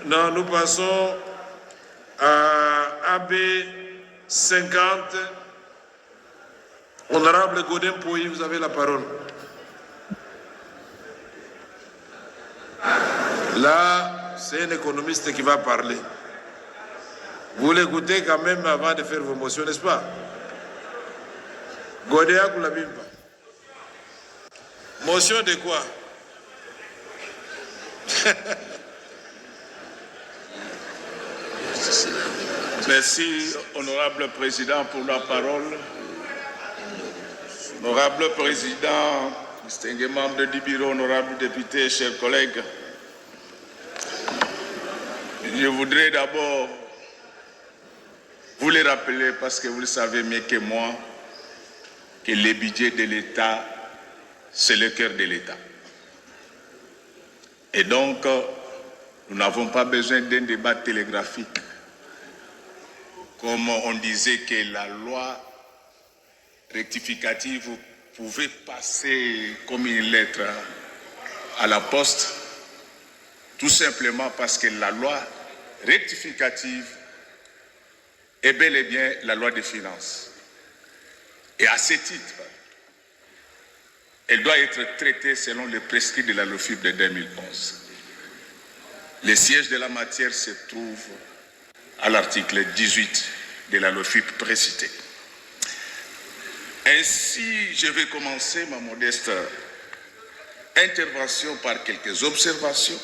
Non, nous passons à AB 50. Honorable Godin Pouy, vous avez la parole. Là, c'est un économiste qui va parler. Vous l'écoutez quand même avant de faire vos motions, n'est-ce pas? Godéa Koulabimba. Motion de quoi? Merci, honorable président, pour la parole. Honorable président, distingués membres du bureau, honorables députés, chers collègues, je voudrais d'abord vous les rappeler, parce que vous le savez mieux que moi, que le budget de l'État, c'est le cœur de l'État. Et donc, nous n'avons pas besoin d'un débat télégraphique. Comme on disait que la loi rectificative pouvait passer comme une lettre à la poste, tout simplement parce que la loi rectificative est bel et bien la loi des finances. Et à ce titre, elle doit être traitée selon les prescrits de la LOFIP de 2011. Le siège de la matière se trouve à l'article 18 de la LOFIP précitée. Ainsi, je vais commencer ma modeste intervention par quelques observations.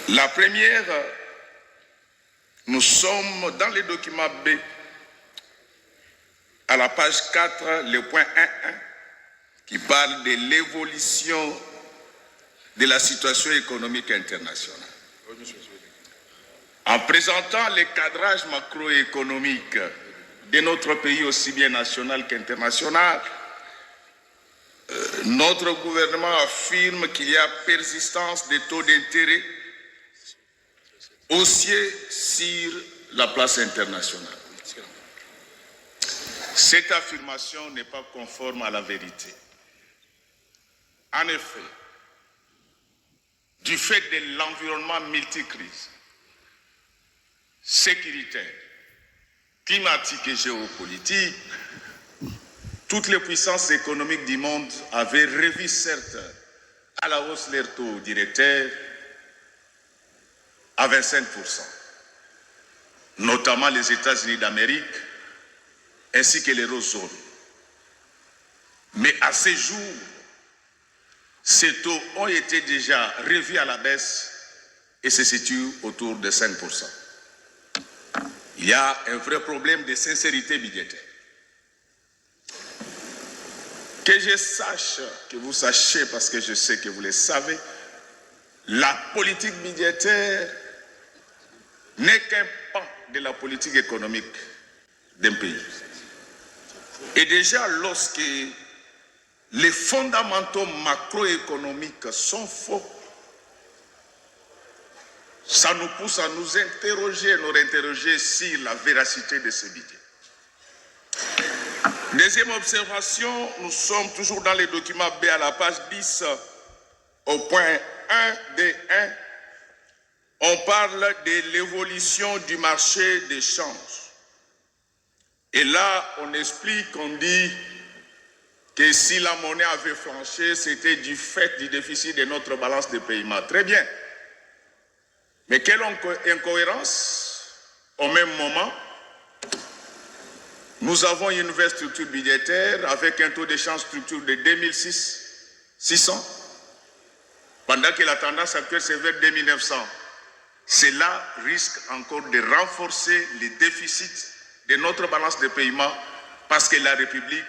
La première, nous sommes dans le document B, à la page 4, le point 1.1, qui parle de l'évolution de la situation économique internationale. En présentant les cadrages macroéconomiques de notre pays, aussi bien national qu'international, notre gouvernement affirme qu'il y a persistance des taux d'intérêt haussiers sur la place internationale. Cette affirmation n'est pas conforme à la vérité. En effet, du fait de l'environnement multicrise, sécuritaire, climatique et géopolitique, toutes les puissances économiques du monde avaient revu certes à la hausse leurs taux directeurs à 25%, notamment les États-Unis d'Amérique ainsi que l'eurozone. Mais à ce jour, ces taux ont été déjà revus à la baisse et se situent autour de 5%. Il y a un vrai problème de sincérité budgétaire. Que je sache, que vous sachiez, parce que je sais que vous le savez, la politique budgétaire n'est qu'un pan de la politique économique d'un pays. Et déjà, lorsque les fondamentaux macroéconomiques sont faux, ça nous pousse à nous interroger sur la véracité de ce budget. Deuxième observation, nous sommes toujours dans les documents B à la page 10, au point 1D1. On parle de l'évolution du marché des changes. Et là, on explique, on dit que si la monnaie avait flanché, c'était du fait du déficit de notre balance de paiement. Très bien. Mais quelle incohérence, au même moment, nous avons une nouvelle structure budgétaire avec un taux d'échange structure de 2600, pendant que la tendance actuelle c'est vers 2900. Cela risque encore de renforcer les déficits de notre balance de paiement parce que la République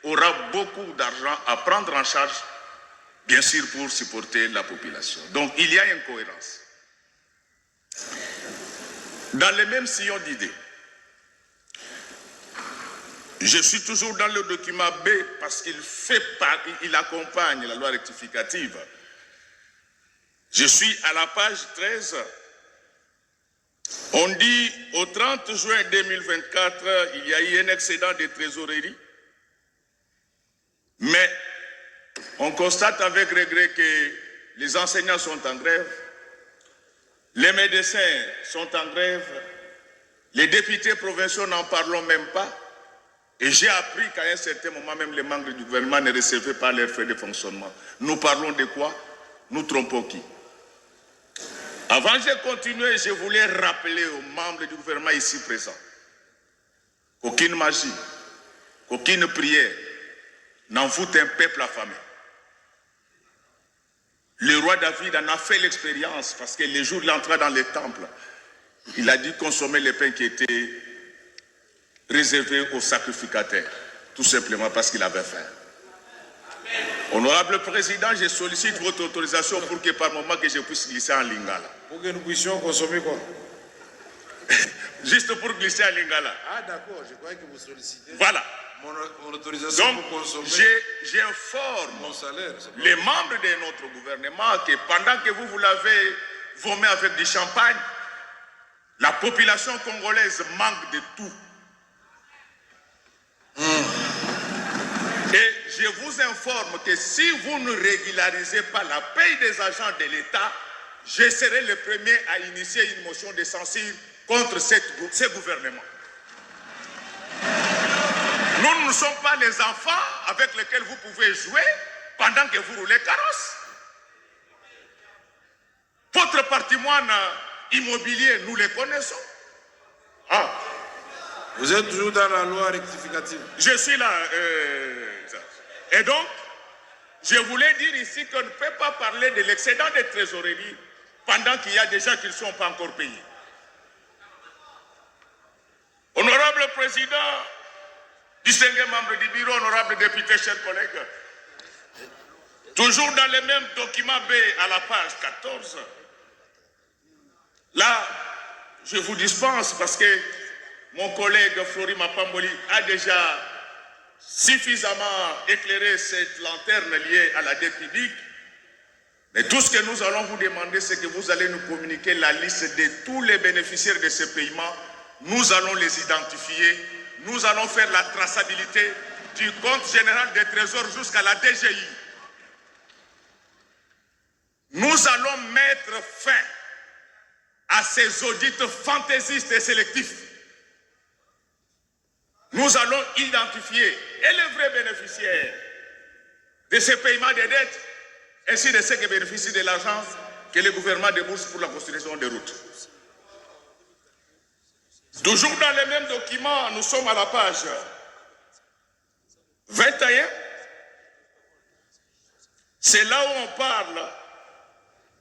aura beaucoup d'argent à prendre en charge, bien sûr pour supporter la population. Donc il y a une cohérence. Dans le même sillon d'idées, je suis toujours dans le document B parce qu'il accompagne la loi rectificative. Je suis à la page 13. On dit au 30 juin 2024, il y a eu un excédent de trésorerie. Mais on constate avec regret que les enseignants sont en grève, Les médecins sont en grève. Les députés provinciaux n'en parlons même pas. Et j'ai appris qu'à un certain moment, même les membres du gouvernement ne recevaient pas leurs frais de fonctionnement. Nous parlons de quoi? Nous trompons qui? Avant de continuer, je voulais rappeler aux membres du gouvernement ici présents qu'aucune magie, qu'aucune prière n'envoûte un peuple affamé. Le roi David en a fait l'expérience parce que les jours de l'entrée dans le temple, il a dû consommer les pains qui étaient réservés aux sacrificateurs, tout simplement parce qu'il avait faim. Honorable Président, je sollicite votre autorisation pour que par moment que je puisse glisser en lingala. Pour que nous puissions consommer quoi? Juste pour glisser en lingala. Ah d'accord, je croyais que vous sollicitez. Voilà. Mon autorisation donc, pour consommer. J'informe mon salaire, les membres de notre gouvernement que pendant que vous l'avez vomé avec du champagne, la population congolaise manque de tout. Et je vous informe que si vous ne régularisez pas la paye des agents de l'État, je serai le premier à initier une motion de censure contre ce gouvernement. Nous ne sommes pas les enfants avec lesquels vous pouvez jouer pendant que vous roulez carrosse. Votre patrimoine immobilier, nous les connaissons. Ah. Vous êtes toujours dans la loi rectificative. Je suis là. Et donc, je voulais dire ici qu'on ne peut pas parler de l'excédent de trésorerie pendant qu'il y a des gens qui ne sont pas encore payés. Honorable Président, distingué membre du bureau, honorable député, chers collègues, toujours dans le même document B à la page 14, là, je vous dispense parce que mon collègue Flori Mapamboli a déjà suffisamment éclairé cette lanterne liée à la dette publique. Mais tout ce que nous allons vous demander, c'est que vous allez nous communiquer la liste de tous les bénéficiaires de ce paiement. Nous allons les identifier. Nous allons faire la traçabilité du compte général des trésors jusqu'à la DGI. Nous allons mettre fin à ces audits fantaisistes et sélectifs. Nous allons identifier et les vrais bénéficiaires de ces paiements de dettes, ainsi de ceux qui bénéficient de l'argent que le gouvernement débourse pour la construction des routes. Toujours dans les mêmes documents, nous sommes à la page 21. C'est là où on parle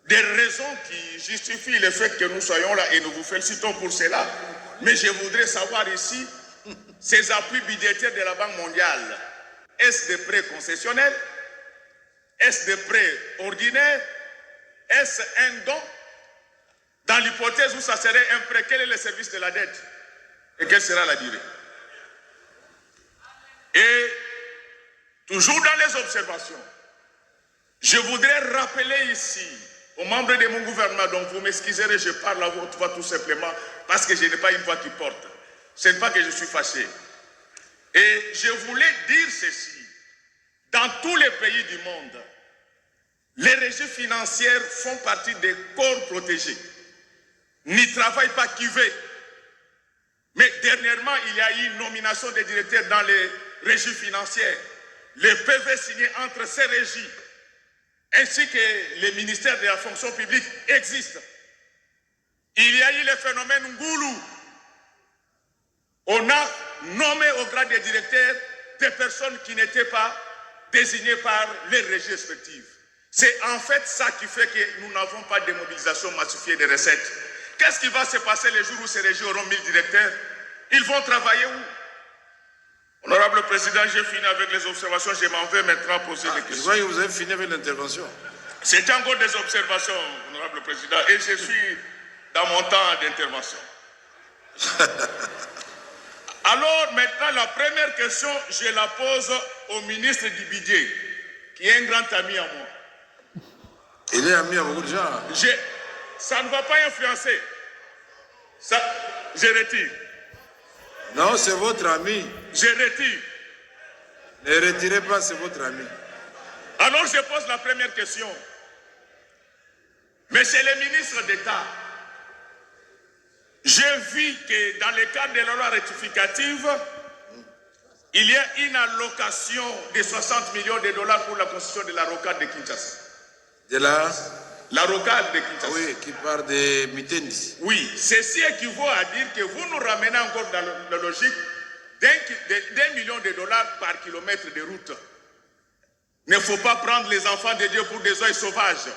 des raisons qui justifient le fait que nous soyons là et nous vous félicitons pour cela. Mais je voudrais savoir ici, ces appuis budgétaires de la Banque mondiale, est-ce des prêts concessionnels? Est-ce des prêts ordinaires? Est-ce un don? Dans l'hypothèse où ça serait un prêt, quel est le service de la dette? Et quelle sera la durée? Et toujours dans les observations, je voudrais rappeler ici aux membres de mon gouvernement, donc vous m'excuserez, je parle à votre voix tout simplement parce que je n'ai pas une voix qui porte. Ce n'est pas que je suis fâché. Et je voulais dire ceci. Dans tous les pays du monde, les régies financières font partie des corps protégés. N'y travaille pas qui veut. Mais dernièrement, il y a eu une nomination des directeurs dans les régies financières. Les PV signés entre ces régies ainsi que les ministères de la fonction publique existent. Il y a eu le phénomène Ngoulou. On a nommé au grade des directeurs des personnes qui n'étaient pas désignées par les régies respectives. C'est en fait ça qui fait que nous n'avons pas de mobilisation massifiée des recettes. Qu'est-ce qui va se passer les jours où ces régies auront 1000 directeurs? Ils vont travailler où? Honorable Président, j'ai fini avec les observations. Je m'en vais maintenant poser des questions. Je vois que vous avez fini avec l'intervention. C'est encore des observations, Honorable Président, et je suis dans mon temps d'intervention. Alors, maintenant, la première question, je la pose au ministre du Budget, qui est un grand ami à moi. Il est ami à beaucoup de gens. Ça ne va pas influencer. Ça, je retire. Non, c'est votre ami. Je retire. Ne retirez pas, c'est votre ami. Alors, je pose la première question. Monsieur le ministre d'État, J'ai vu que dans le cadre de la loi rectificative, il y a une allocation de 60 millions de dollars pour la construction de la rocade de Kinshasa. De la... La rocade de Kinshasa. Oui, qui part de Mitendi. Oui, ceci équivaut à dire que vous nous ramenez encore dans la logique d'1 million de dollars par kilomètre de route. Il ne faut pas prendre les enfants de Dieu pour des oeils sauvages.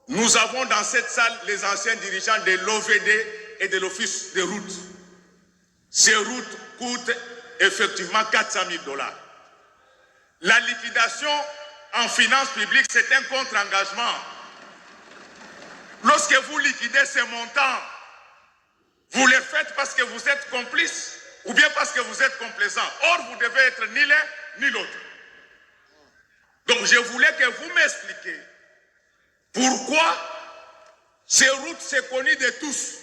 Nous avons dans cette salle les anciens dirigeants de l'OVD et de l'Office de route. Ces routes coûtent effectivement 400 000 dollars. La liquidation en finances publiques, c'est un contre-engagement. Lorsque vous liquidez ces montants, vous les faites parce que vous êtes complice ou bien parce que vous êtes complaisant. Or, vous devez être ni l'un ni l'autre. Donc, je voulais que vous m'expliquiez pourquoi ces routes, c'est connu de tous,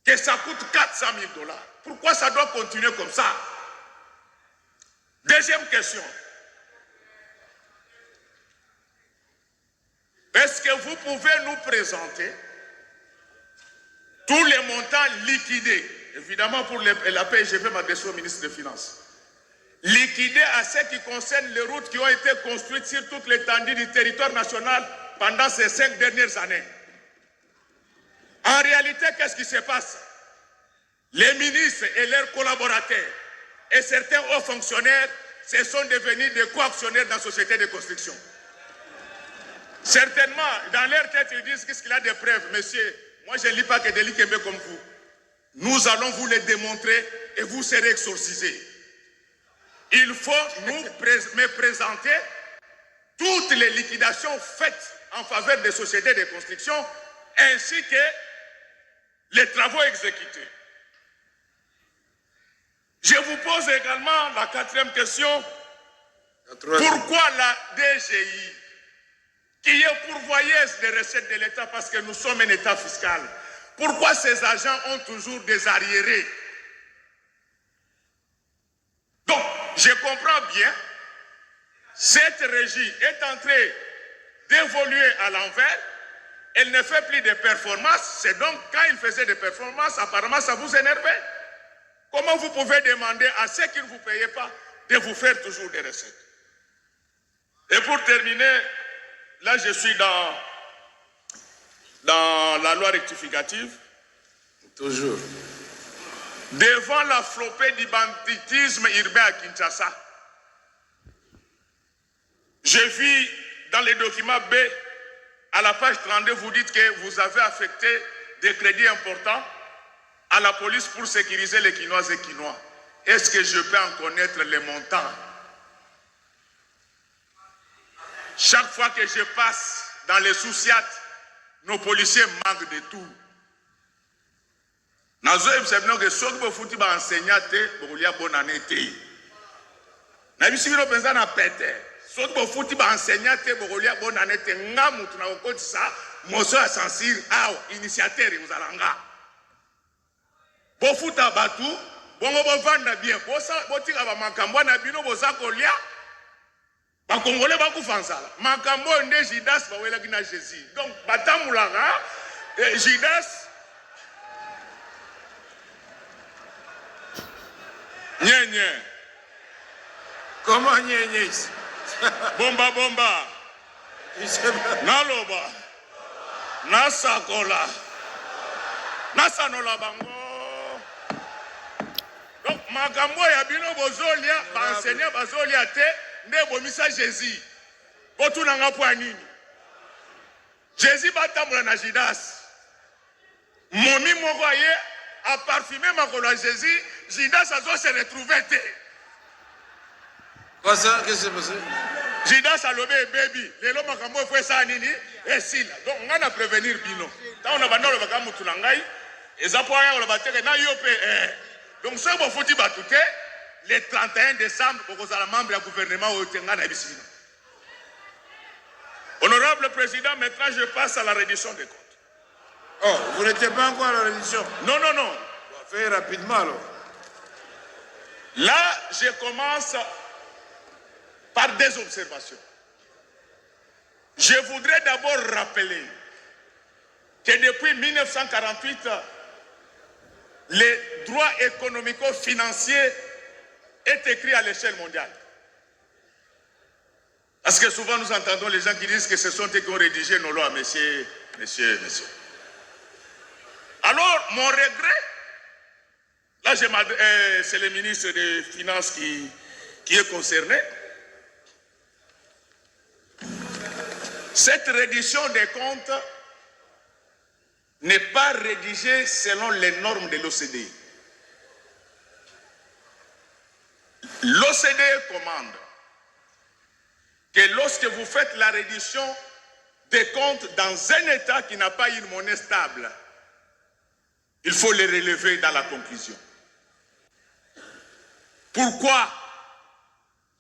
que ça coûte 400 000 dollars. Pourquoi ça doit continuer comme ça? Deuxième question. Est-ce que vous pouvez nous présenter tous les montants liquidés, évidemment pour la paix, je vais m'adresser au ministre des Finances, liquidés à ce qui concerne les routes qui ont été construites sur toute l'étendue du territoire national pendant ces 5 dernières années? En réalité, qu'est-ce qui se passe? Les ministres et leurs collaborateurs et certains hauts fonctionnaires se sont devenus des coactionnaires dans la société de construction. Certainement, dans leur tête, ils disent qu'il y a des preuves. Monsieur, moi je ne lis pas que des livres comme vous. Nous allons vous les démontrer et vous serez exorcisés. Il faut me présenter toutes les liquidations faites en faveur des sociétés de construction ainsi que les travaux exécutés. Je vous pose également la 4e question. Pourquoi la DGI, qui est pourvoyeuse des recettes de l'État parce que nous sommes un État fiscal, pourquoi ces agents ont toujours des arriérés? Donc, je comprends bien, cette régie est en train d'évoluer à l'envers, elle ne fait plus de performances, c'est donc quand il faisait des performances, apparemment ça vous énervait. Comment vous pouvez demander à ceux qui ne vous payent pas de vous faire toujours des recettes? Et pour terminer, là je suis dans la loi rectificative. Toujours. Devant la flopée du banditisme urbain à Kinshasa, je vis dans les documents B, à la page 32, vous dites que vous avez affecté des crédits importants à la police pour sécuriser les Quinoises et Quinois. Est-ce que je peux en connaître les montants? Chaque fois que je passe dans les sous-siat, nos policiers manquent de tout. Nazo ebisabino que soki bofuti ba enseignant te bokulia bonne année te. Na bisibino penza na pete. Soki bofuti ba enseignant te bokulia bonne année te nga mutu na kokotisa moso ya censure awa initiateur uzalanga. Bofuta batu bongo bovanda bien botika ba makambo na bino boza kolia ba congolais ba kufansala makambo nde Judas ba wela kina Jésus. Donc batamulaka Judas Nye. Comment nye? Bomba. Naloba. Nasakola. Nasanola bango. Donc, makambo ya bino bozolia, ba enseignant bazolia te, ne bomisa Jésus. Botuna nga po nini? Jésus batambola na Judas. Momi moko ye a parfumé makolo à Jésus, Judas a se retrouvé. Quoi ça? Qu'est-ce qui s'est passé? Judas a lobé baby. Les lois makambo fait ça nini? Et si là. Donc on a prévenir bino. Tant on a bandé le bakamu tunangai. Et ça pour rien on le battre na yopé. Donc ce bon fouti batouté le 31 décembre pour que ça membre du gouvernement au tenga na bisina. Honorable président, maintenant je passe à la reddition des comptes. Oh, vous n'étiez pas encore à la reddition? Non. On va faire rapidement alors. Là, je commence par des observations. Je voudrais d'abord rappeler que depuis 1948, les droits économico-financiers est écrit à l'échelle mondiale. Parce que souvent nous entendons les gens qui disent que ce sont eux qui ont rédigé nos lois, messieurs. Alors, mon regret, là c'est le ministre des Finances qui est concerné. Cette reddition des comptes n'est pas rédigée selon les normes de l'OCDE. L'OCDE commande que lorsque vous faites la reddition des comptes dans un État qui n'a pas une monnaie stable, il faut les relever dans la conclusion. Pourquoi?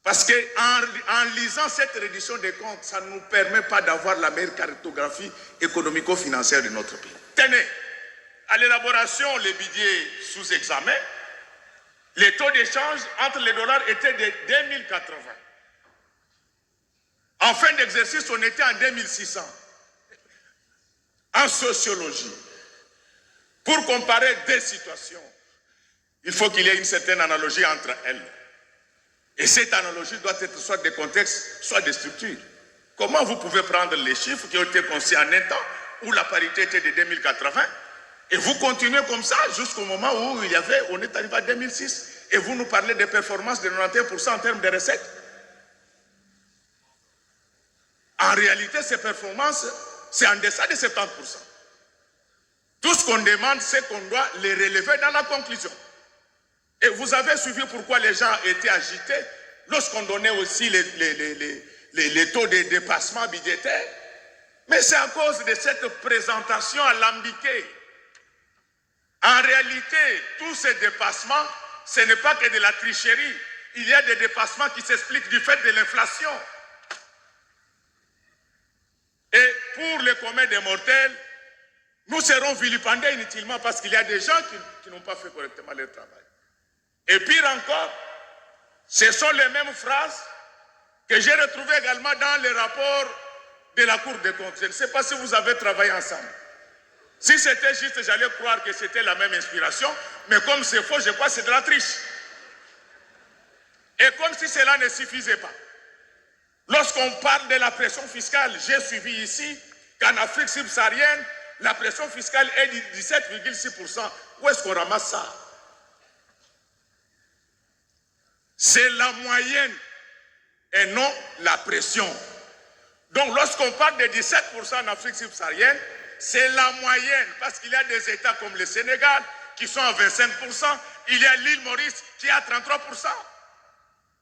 Parce qu'en lisant cette reddition des comptes, ça ne nous permet pas d'avoir la meilleure cartographie économico-financière de notre pays. Tenez, à l'élaboration, les budgets sous examen, les taux d'échange entre les dollars étaient de 2080. En fin d'exercice, on était en 2600. En sociologie, pour comparer deux situations, il faut qu'il y ait une certaine analogie entre elles. Et cette analogie doit être soit des contextes, soit des structures. Comment vous pouvez prendre les chiffres qui ont été conçus en un temps où la parité était de 2080 et vous continuez comme ça jusqu'au moment où on est arrivé à 2006 et vous nous parlez de performances de 91% en termes de recettes? En réalité, ces performances, c'est en deçà de 70%. Tout ce qu'on demande, c'est qu'on doit les relever dans la conclusion. Et vous avez suivi pourquoi les gens étaient agités lorsqu'on donnait aussi les taux de dépassement budgétaire. Mais c'est à cause de cette présentation alambiquée. En réalité, tous ces dépassements, ce n'est pas que de la tricherie. Il y a des dépassements qui s'expliquent du fait de l'inflation. Et pour les communs des mortels, nous serons vilipendés inutilement parce qu'il y a des gens qui n'ont pas fait correctement leur travail. Et pire encore, ce sont les mêmes phrases que j'ai retrouvées également dans les rapports de la Cour des comptes. Je ne sais pas si vous avez travaillé ensemble. Si c'était juste, j'allais croire que c'était la même inspiration, mais comme c'est faux, je crois que c'est de la triche. Et comme si cela ne suffisait pas. Lorsqu'on parle de la pression fiscale, j'ai suivi ici qu'en Afrique subsaharienne, la pression fiscale est de 17,6%. Où est-ce qu'on ramasse ça? C'est la moyenne et non la pression. Donc lorsqu'on parle de 17% en Afrique subsaharienne, c'est la moyenne, parce qu'il y a des États comme le Sénégal qui sont à 25%, il y a l'île Maurice qui est à 33%.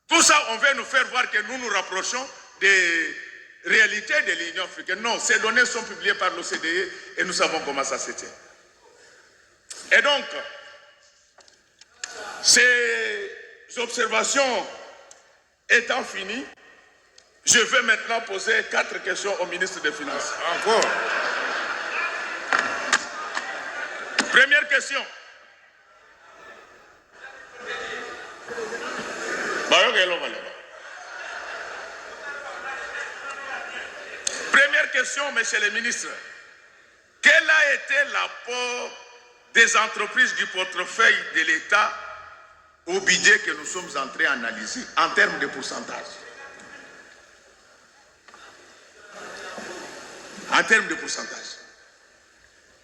Tout ça, on veut nous faire voir que nous nous rapprochons des réalités de l'Union africaine. Non, ces données sont publiées par l'OCDE et nous savons comment ça se tient. Et donc, ces observations étant finies, je vais maintenant poser 4 questions au ministre des Finances. Encore. Première question. Première question, monsieur le ministre. Quel a été l'apport des entreprises du portefeuille de l'État au budget que nous sommes en train d'analyser en termes de pourcentage? En termes de pourcentage.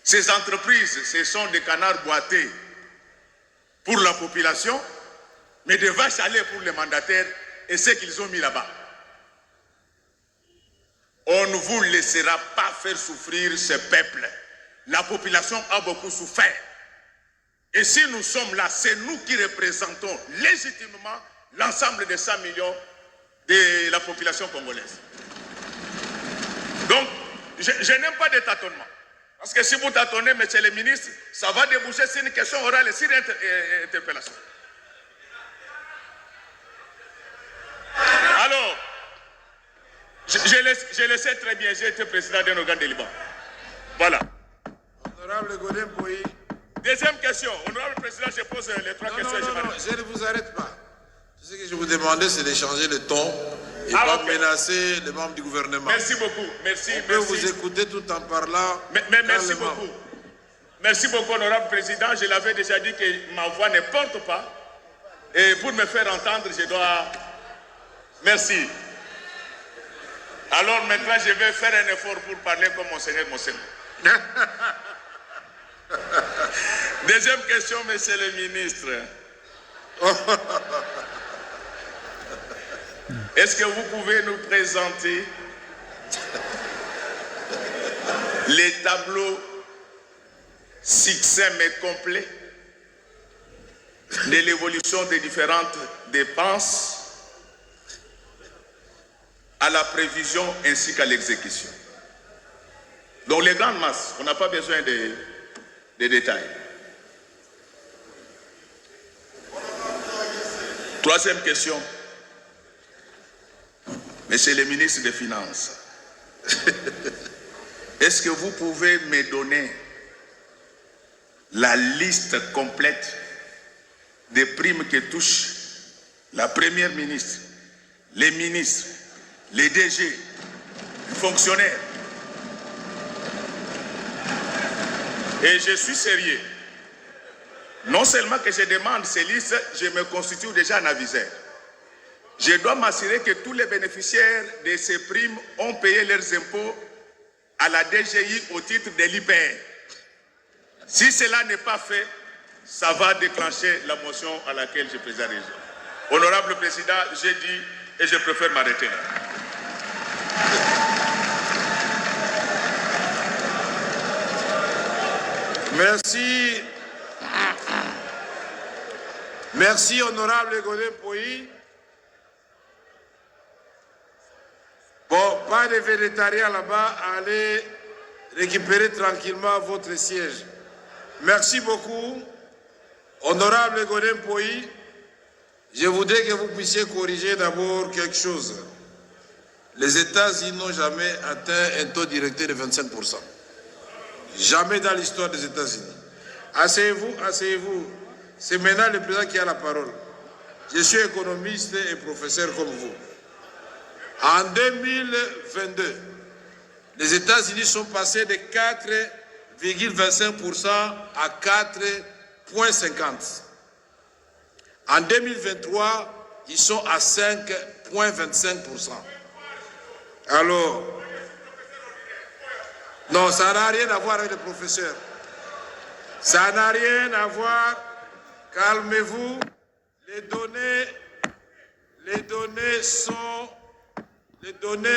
Ces entreprises, ce sont des canards boités pour la population, mais des vaches à lait pour les mandataires et ceux qu'ils ont mis là-bas. On ne vous laissera pas faire souffrir ce peuple. La population a beaucoup souffert. Et si nous sommes là, c'est nous qui représentons légitimement l'ensemble des 100 millions de la population congolaise. Donc, je n'aime pas de tâtonnement. Parce que si vous tâtonnez, monsieur le ministre, ça va déboucher sur une question orale et sur une interpellation. Alors, je le sais très bien, j'ai été président d'un organe de Liban. Voilà. Honorable Godin Boyi. Deuxième question. Honorable président, je pose les 3 questions. Non, je ne vous arrête pas. Ce que je vous demandais, c'est de changer le ton et pas menacer les membres du gouvernement. Merci beaucoup. Merci. On peut vous écouter tout en parlant. Mais merci beaucoup. Merci beaucoup, honorable président. Je l'avais déjà dit que ma voix ne porte pas. Et pour me faire entendre, je dois... Merci. Alors maintenant, je vais faire un effort pour parler comme Monseigneur Monseigneur. Deuxième question, monsieur le ministre. Est-ce que vous pouvez nous présenter les tableaux succincts mais complets de l'évolution des différentes dépenses à la prévision ainsi qu'à l'exécution? Donc les grandes masses, on n'a pas besoin de détails. Troisième question. Monsieur le ministre des Finances, est-ce que vous pouvez me donner la liste complète des primes que touchent la première ministre, les ministres, les DG, les fonctionnaires? Et je suis sérieux. Non seulement que je demande ces listes, je me constitue déjà un aviseur. Je dois m'assurer que tous les bénéficiaires de ces primes ont payé leurs impôts à la DGI au titre de l'IPR. Si cela n'est pas fait, ça va déclencher la motion à laquelle je faisais raison. Honorable Président, j'ai dit et je préfère m'arrêter là. Merci. Merci, honorable Godin Poyi. Bon, pas de végétariens là-bas, allez récupérer tranquillement votre siège. Merci beaucoup, honorable Godin Poyi. Je voudrais que vous puissiez corriger d'abord quelque chose. Les États-Unis n'ont jamais atteint un taux directeur de 25%. Jamais dans l'histoire des États-Unis. Asseyez-vous, asseyez-vous. C'est maintenant le président qui a la parole. Je suis économiste et professeur comme vous. En 2022, les États-Unis sont passés de 4,25% à 4,50%. En 2023, ils sont à 5,25%. Alors, non, ça n'a rien à voir avec les professeurs. Ça n'a rien à voir. Calmez-vous. Les données,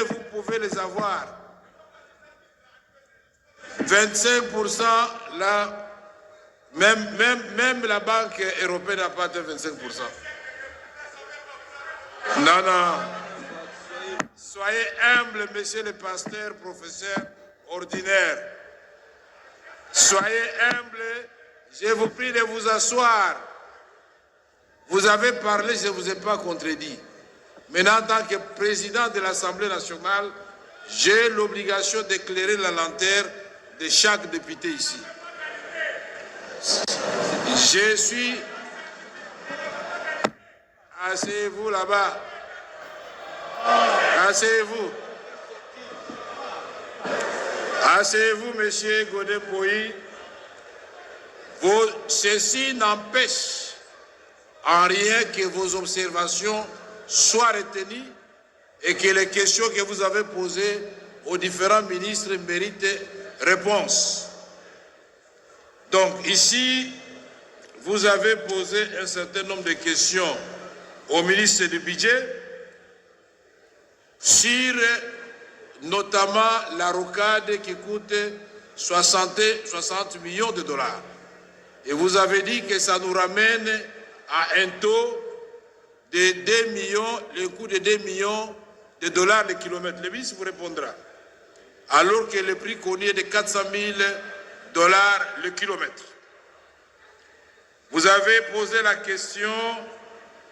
vous pouvez les avoir. 25%, là, même la Banque européenne n'a pas de 25%. Non, non. Soyez humble, monsieur le pasteur, professeur ordinaire. Soyez humble. Je vous prie de vous asseoir. Vous avez parlé, je ne vous ai pas contredit. Maintenant, en tant que président de l'Assemblée nationale, j'ai l'obligation d'éclairer la lanterne de chaque député ici. Je suis... Asseyez-vous là-bas. Asseyez-vous. Asseyez-vous, monsieur Godin Poyi. Ceci n'empêche en rien que vos observations soient retenues et que les questions que vous avez posées aux différents ministres méritent réponse. Donc ici, vous avez posé un certain nombre de questions au ministre du Budget sur notamment la rocade qui coûte 60 millions de dollars. Et vous avez dit que ça nous ramène à un taux de 2 millions, le coût de 2 millions de dollars le kilomètre. Le ministre vous répondra. Alors que le prix connu est de 400 000 dollars le kilomètre. Vous avez posé la question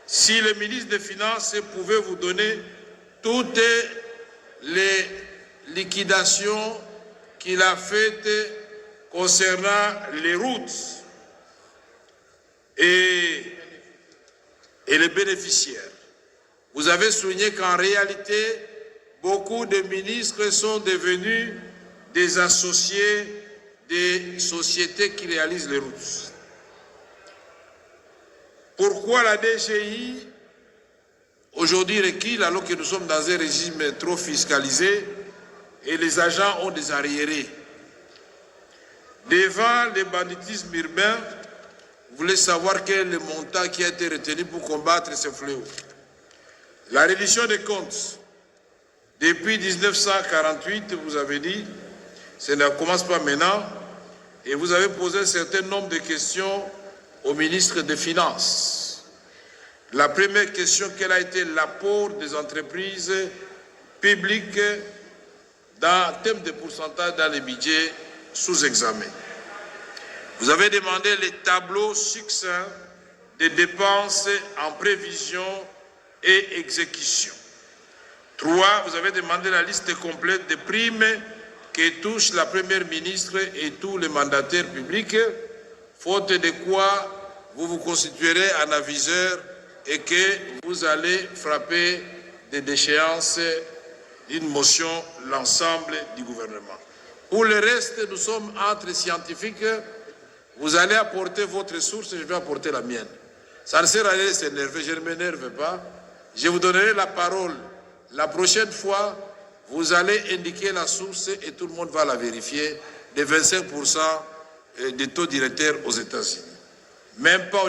si le ministre des Finances pouvait vous donner toutes les liquidations qu'il a faites concernant les routes et les bénéficiaires. Vous avez souligné qu'en réalité, beaucoup de ministres sont devenus des associés des sociétés qui réalisent les routes. Pourquoi la DGI aujourd'hui recule alors que nous sommes dans un régime trop fiscalisé et les agents ont des arriérés? Devant le banditisme urbain, vous voulez savoir quel est le montant qui a été retenu pour combattre ce fléau. La reddition des comptes, depuis 1948, vous avez dit, ça ne commence pas maintenant, et vous avez posé un certain nombre de questions au ministre des Finances. La première question, quel a été l'apport des entreprises publiques en termes de pourcentage dans les budgets sous examen? Vous avez demandé les tableaux succincts des dépenses en prévision et exécution. 3. Vous avez demandé la liste complète des primes qui touchent la première ministre et tous les mandataires publics, faute de quoi vous vous constituerez en aviseur et que vous allez frapper des déchéances d'une motion l'ensemble du gouvernement. Pour le reste, nous sommes entre scientifiques. Vous allez apporter votre source et je vais apporter la mienne. Ça ne sert à rien de s'énerver, je ne m'énerve pas. Je vous donnerai la parole. La prochaine fois, vous allez indiquer la source et tout le monde va la vérifier. De 25% des taux directeurs aux États-Unis. Même pas